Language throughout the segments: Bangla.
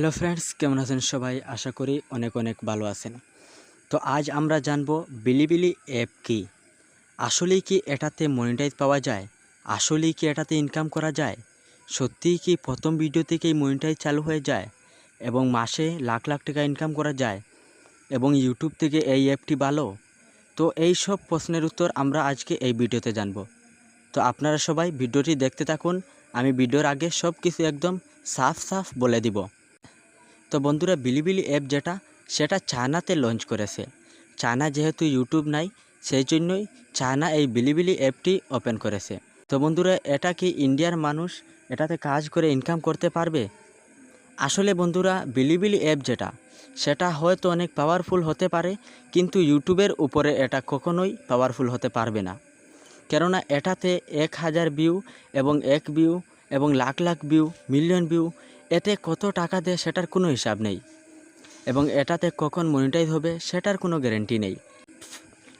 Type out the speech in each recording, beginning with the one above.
হ্যালো ফ্রেন্ডস, কেমন আছেন সবাই? আশা করি অনেক অনেক ভালো আছেন। তো আজ আমরা জানবো বিলিবিলি অ্যাপ কি, আসলেই কি এটাতে মনিটাইজ পাওয়া যায়, আসলেই কি এটাতে ইনকাম করা যায়, সত্যিই কি প্রথম ভিডিও থেকেই মনিটাইজ চালু হয়ে যায় এবং মাসে লাখ লাখ টাকা ইনকাম করা যায় এবং ইউটিউব থেকে এই অ্যাপটি ভালো। তো এই সব প্রশ্নের উত্তর আমরা আজকে এই ভিডিওতে জানবো। তো আপনারা সবাই ভিডিওটি দেখতে থাকুন, আমি ভিডিওর আগে সব কিছু একদম সাফ সাফ বলে দিব। তো বন্ধুরা, বিলিবিলি অ্যাপ সেটা চায়নাতে লঞ্চ করেছে। চায়না যেহেতু ইউটিউব নাই, সেই জন্যই চায়না এই বিলিবিলি অ্যাপটি ওপেন করেছে। তো বন্ধুরা, এটা কি ইন্ডিয়ার মানুষ এটাতে কাজ করে ইনকাম করতে পারবে? আসলে বন্ধুরা, বিলিবিলি অ্যাপ সেটা হয়তো অনেক পাওয়ারফুল হতে পারে, কিন্তু ইউটিউবের উপরে এটা কখনোই পাওয়ারফুল হতে পারবে না। কেননা এটাতে 1000 ভিউ এবং 1 ভিউ এবং lakh lakh view, million view, এতে কত টাকা দেয় সেটার কোনো হিসাব নেই এবং এটাতে কখন মনিটাইজ হবে সেটার কোনো গ্যারেন্টি নেই।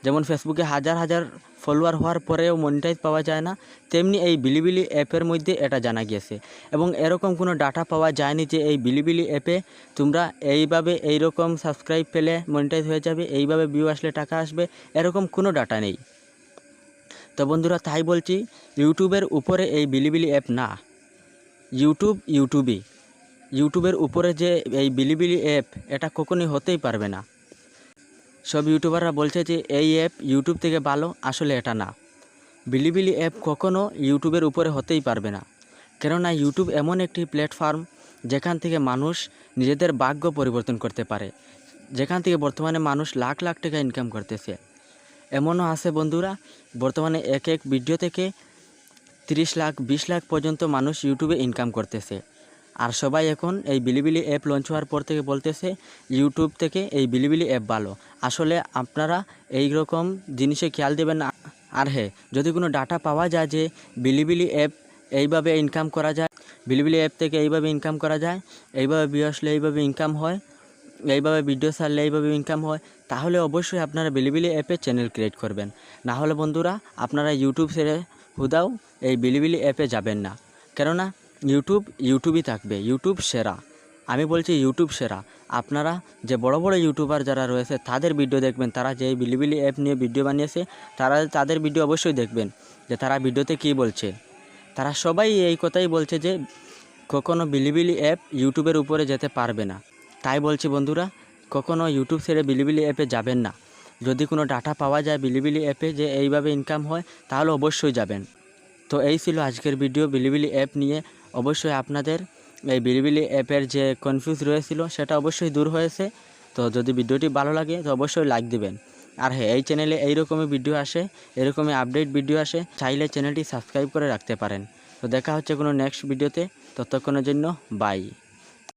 যেমন ফেসবুকে হাজার হাজার ফলোয়ার হওয়ার পরেও মনিটাইজ পাওয়া যায় না, তেমনি এই বিলিবিলি অ্যাপের মধ্যে এটা জানা গিয়েছে এবং এরকম কোনো ডাটা পাওয়া যায়নি যে এই বিলিবিলি অ্যাপে তোমরা এইভাবে এইরকম সাবস্ক্রাইব পেলে মনিটাইজ হয়ে যাবে, এইভাবে ভিউ আসলে টাকা আসবে, এরকম কোনো ডাটা নেই। তো বন্ধুরা, তাই বলছি ইউটিউবের উপরে এই বিলিবিলি অ্যাপ না, ইউটিউবের উপরে যে এই বিলিবিলি অ্যাপ, এটা কখনোই হতেই পারবে না। সব ইউটিউবাররা বলছে যে এই অ্যাপ ইউটিউব থেকে ভালো, আসলে এটা না। বিলিবিলি অ্যাপ কখনও ইউটিউবের উপরে হতেই পারবে না, কেননা ইউটিউব এমন একটি প্ল্যাটফর্ম যেখান থেকে মানুষ নিজেদের ভাগ্য পরিবর্তন করতে পারে, যেখান থেকে বর্তমানে মানুষ লাখ লাখ টাকা ইনকাম করতেছে। এমনও আছে বন্ধুরা, বর্তমানে এক এক ভিডিও থেকে 30 লাখ 20 লাখ পর্যন্ত মানুষ ইউটিউবে ইনকাম করতেছে। আর সবাই এখন এই বিলিবিলি অ্যাপ লঞ্চ হওয়ার পর থেকে বলতেছে ইউটিউব থেকে এই বিলিবিলি অ্যাপ ভালো। আসলে আপনারা এই রকম জিনিসে খেয়াল দেবেন না। আর হ্যাঁ, যদি কোনো ডাটা পাওয়া যায় যে বিলিবিলি অ্যাপ এইভাবে ইনকাম করা যায়, বিলিবিলি অ্যাপ থেকে এইভাবে ইনকাম করা যায়, এইভাবে ভিউ আসলে এইভাবে ইনকাম হয়, এইভাবে ভিডিও ছাড়লে এইভাবে ইনকাম হয়, তাহলে অবশ্যই আপনারা বিলিবিলি অ্যাপে চ্যানেল ক্রিয়েট করবেন। না হলে বন্ধুরা, আপনারা ইউটিউব ছেড়ে হুদাও এই বিলিবিলি অ্যাপে যাবেন না, কেননা ইউটিউবই থাকবে। ইউটিউব সেরা, আমি বলছি ইউটিউব সেরা। আপনারা যে বড় বড় ইউটিউবার যারা রয়েছে তাদের ভিডিও দেখবেন, তারা যে বিলিবিলি অ্যাপ নিয়ে ভিডিও বানিয়েছে তাদের ভিডিও অবশ্যই দেখবেন যে তারা ভিডিওতে কী বলছে। তারা সবাই এই কথাই বলছে যে কখনো বিলিবিলি অ্যাপ ইউটিউবের উপরে যেতে পারবে না। তাই বলছি বন্ধুরা, কখনো ইউটিউব ছেড়ে বিলিবিলি অ্যাপে যাবেন না। যদি কোনো ডাটা পাওয়া যায় বিলিবিলি অ্যাপে যে এইভাবে ইনকাম হয়, তাহলে অবশ্যই যাবেন। তো এই ছিল আজকের ভিডিও বিলিবিলি অ্যাপ নিয়ে। অবশ্যই আপনাদের এই বিলিবিলি অ্যাপের যে কনফিউজ রয়েছিল সেটা অবশ্যই দূর হয়েছে। তো যদি ভিডিওটি ভালো লাগে তো অবশ্যই লাইক দিবেন। আর হ্যাঁ, এই চ্যানেলে এইরকমই ভিডিও আসে, এরকমই আপডেট ভিডিও আসে, চাইলে চ্যানেলটি সাবস্ক্রাইব করে রাখতে পারেন। তো দেখা হচ্ছে কোনো নেক্সট ভিডিওতে, ততক্ষণের জন্য বাই।